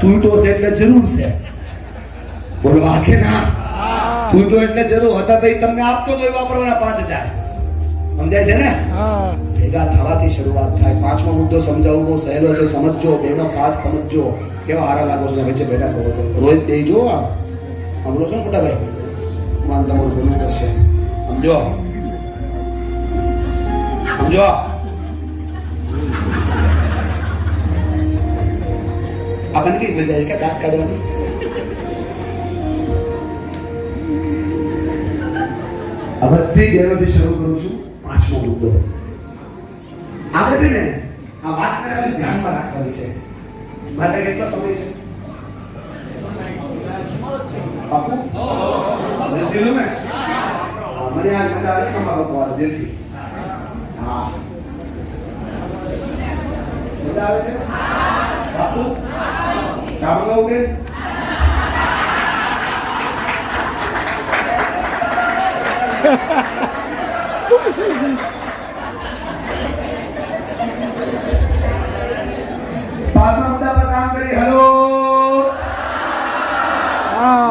તૂટો છે એટલે જરૂર છે. બોલો આખે ના તૂટો એટલે જરૂર હતા તો તમને આપતો તો વાપરવાના 5000 સમજાય છે ને? ભેગા થવાથી શરૂઆત થાય. પાંચમો મુદ્દો સમજાવવો બહુ સહેલો છે, સમજજો બેનો, ખાસ સમજજો. કેવા હારા લાગો છો વચ્ચે બેઠા છો તો રોજ દેજો. સાંભળો છો ને મોટા ભાઈ, માન તમારું ભલું કરશે. સમજો સમજો. આપણને કઈ મજા આવી કે દાંત કાઢવાની? આ બધી ગેરોથી શરૂ કરું છું. પાંચમો મુદ્દો આપણે છે ને આ વાતને ખાલી ધ્યાનમાં રાખવાની છે. માટે કેટલો સમય છે? બાપુ નથી લો ને મને આ જતા આવે તમારો બોલ દેથી. હા બધા આવે છે બાપુ. ચાલો ઉગે પાંચમા મુદ્દા પર કામ કરી. હેલો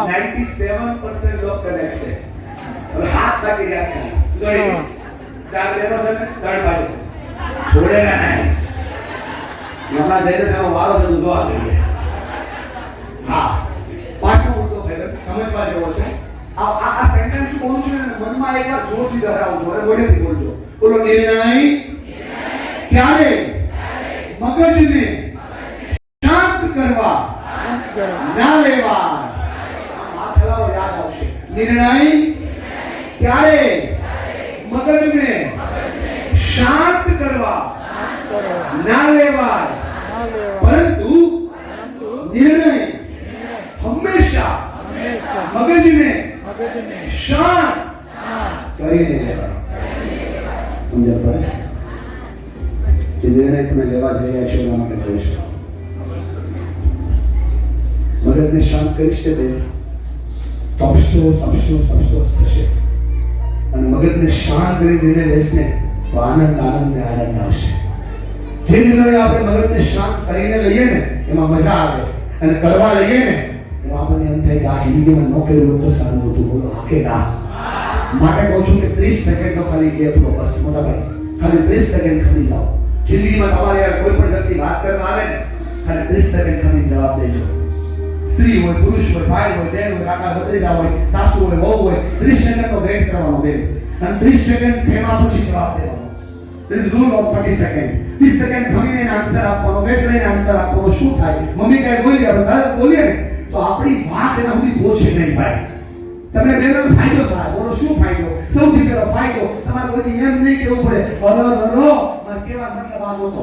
97% લોક કનેક્ટ છે. હવે હાથ બાકી રહ્યા છે. જો એ ચાર બેનો છે ને ત્રણ બાજુ છોડેગા નહીં. હમણાં જઈને સામે વારો છે જોવા જોઈએ. હા પાંચમો મુદ્દો સમજવા જેવો છે. આ સેન્ટેન્સ બોલું છું ને મનમાં એકવાર જોરથી દોહરાવજો અને મોઢેથી બોલજો. બોલો નિર્ણય ક્યારે મગજને શાંત કરવા ના લેવા. આ ચલાવો યાદ આવશે. નિર્ણય ક્યારે મગજને શાંત કરવા ના લેવા, પરંતુ નિર્ણય હંમેશા મગજને શાંત કરીને લેવા. સમજ્યા બસ? જે નિર્ણય તમે લેવા જઈ રહ્યા છો એના માટે કહું છું. મગજને શાંત કરીશ તે તો અફસોસ થશે. અને મગજને શાંત કરી નિર્ણય લેશ ને તો આનંદ આવશે. જે નિર્ણય આપણે મગજને શાંત કરીને લઈએ ને એમાં મજા આવે, અને કરવા લઈએ ને એમાં આપણને એમ થાય કે આ જિંદગીમાં ન કર્યું તો સારું હતું. બોલો હાકે ના. માટે કહું છું કે 30 સેકન્ડનો ખાલી ગેપ લો. બસ મોટા ભાઈ, ખાલી 30 સેકન્ડ ખરી જાઓ. જિંદગીમાં તમારે યાર કોઈ પણ વ્યક્તિ વાત કરવા આવે ને ખાલી 30 સેકન્ડ ખાલી જવાબ દેજો. સ્ત્રી હોય, પુરુષ હોય, ભાઈ હોય, બહેન હોય, કાકા ભત્રીજા હોય, સાસુ હોય, વહુ હોય, 30 સેકન્ડનો વેઇટ કરવાનો બેન. અને 30 સેકન્ડ થેમાં પછી જવાબ દેવાનો. There is rule of 30 seconds. 30 second થમીને answer આપવાનો, વેટ લઈને આન્સર આપવાનો. શું થાય? મમ્મી કઈ બોલી આપણે ગલત બોલીએ ને તો આપણી વાત એના સુધી પહોંચે નહીં ભાઈ. તમને બેનો ફાયદો થાય. બોલો શું ફાયદો? સૌથી પહેલો ફાયદો તમારે કોઈ એમ નહીં કેવું પડે અરે મારે કેવા મતલબ આ નહોતો.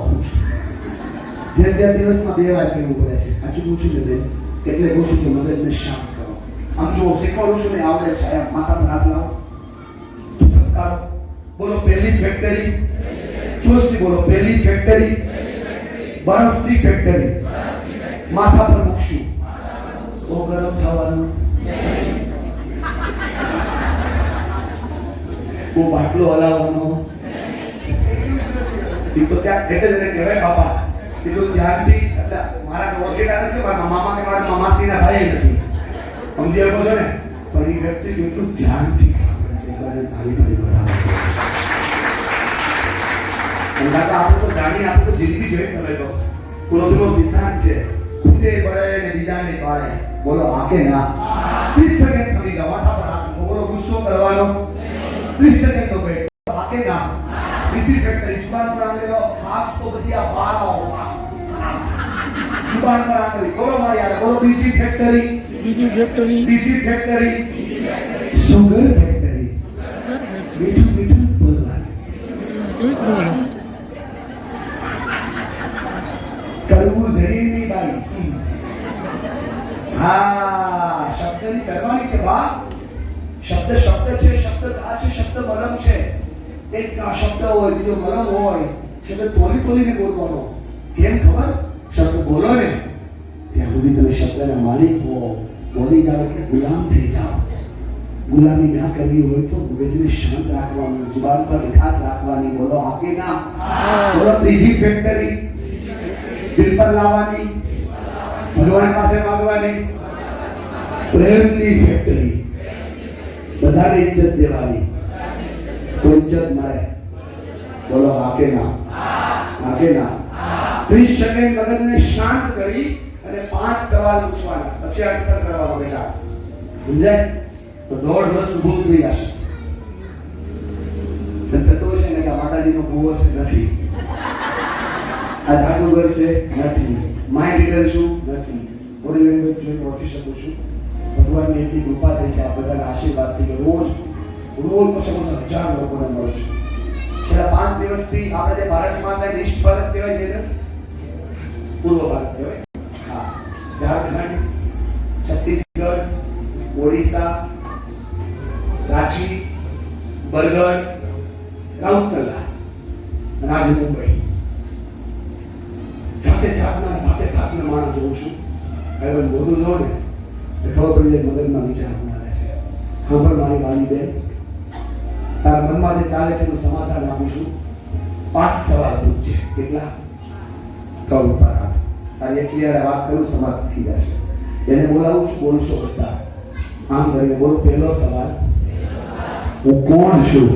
જે દિવસમાં 2 વાર કેવું પડે છે. સાચું પૂછું ને બેન, એટલે કહું છું કે મગજને શાંત કરો. આમ જો શીખવાડું છું ને આવડે છે. આમ માથા પર હાથ લાવો, ધબકારો. બોલો પહેલી ફેક્ટરી. જોશથી બોલો પહેલી ફેક્ટરી. બરફની ફેક્ટરી માથા પર મૂકશું તો ગરમ થવાનું. ઓ બાટલો હલાવવાનો. એ તો ત્યાં એટલે જ કહેવાય બાપા એટલું ધ્યાનથી. એટલે મારા ઓળખેતા નથી, મારા મામા કે મારા માસીના ભાઈ નથી. સમજી શકો છો ને? પણ એ વ્યક્તિ એટલું ધ્યાનથી સાંભળે છે. તાળી પાડી બતાવે. આપણે તો જાણીએ, આપણે તો જિંદગી જોઈ કરેલો ક્રોધનો સિદ્ધાંત છે. ખુદે બળે ને બીજાને પાળે. બોલો હાકે ના. 30 સેકન્ડ ખરી જાવ. માથા પર હાથ મૂકો. બોલો ગુસ્સો કરવાનો 30 સેકન્ડ તો બેઠ. હાકે ના. બીજી ફેક્ટરી જુબાન પર આંગળી. ખાસ તો બધી આ બાળાઓ જુબાન પર આંગળી. બોલો મારી યાર, બોલો બીજી ફેક્ટરી. બીજી ફેક્ટરી સુગર ફેક્ટરી. મીઠું બોલવાનું. કરવું જરીની બાઈ. હા શબ્દની સરવાણી છે બા. શબ્દ છે, શબ્દ આ છે, શબ્દ મલમ છે. એક શબ્દ હોય, બીજો મલમ હોય. શબ્દ તોલીને બોલવાનો. કેમ ખબર? શબ્દ બોલો ને ત્યાં સુધી તમે શબ્દના માલિક હો. બોલી જાઓ એટલે ગુલામ થઈ જાઓ. ગુલામી ના કરવી હોય તો મગજને શાંત રાખવાનું, જુબાન પર મીઠાશ રાખવાની. બોલો હાકે ના. બોલો ત્રીજી ફેક્ટરી દિલ પર લાવવાની. ભગવાન પાસે માંગવાની પ્રેમની ફેક્ટરી, બધાને ઇજ્જત દેવાની, તો ઇજ્જત મળે. બોલો હા કે ના? હા કે ના? 30 સેકન્ડ મગજને શાંત કરી અને 5 સવાલ પૂછવાના, પછી આન્સર કરવાનો બેટા. સમજાય? તો 1.5 વર્ષ ઊભું થઈ જશે. થતો છે ને કે માતાજીનો કૂવો છે નથી, આ જાદુગર છે નથી, માઇન્ડ રીડર છું નથી, બોડી લેંગ્વેજ જોઈને ઓળખી શકું છું. ભગવાનની એટલી કૃપા થઈ છે આ બધાના આશીર્વાદથી કે રોજ ઓછામાં ઓછા 1000 લોકોને મળું છું. છેલ્લા 5 દિવસથી આપણે જે ભારતમાં કઈ ઈસ્ટ ભારત કહેવાય છે, પૂર્વ ભારત કહેવાય. હા, ઝારખંડ, છત્તીસગઢ, ઓડિશા, રાંચી, બરગઢ, રાઉરકેલા અને આજે મુંબઈ. જાતે માણસ જોઉં છું. હવે મોઢું જોઉં ને ખબર પડી જાય મગજમાં વિચાર આવે છે. હા પણ મારી વાલી બેન, તારા મનમાં જે ચાલે છે એનું સમાધાન આપું છું. 5 સવાલ પૂછજે. કેટલા? કવ ઉપર હાથ. આ એકલી વાત કરું સમાજ શીખી જશે. એને બોલાવું છું, બોલશો બધા. આમ કરીને બોલો. પહેલો સવાલ, હું કોણ છું?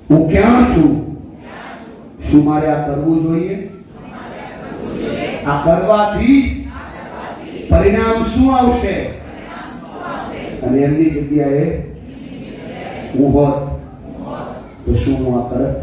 હું ક્યાં છું? શું મારે આ કરવું જોઈએ? આ કરવાથી પરિણામ શું આવશે? અને એમની જગ્યાએ હું હોત તો શું હું આ કરત?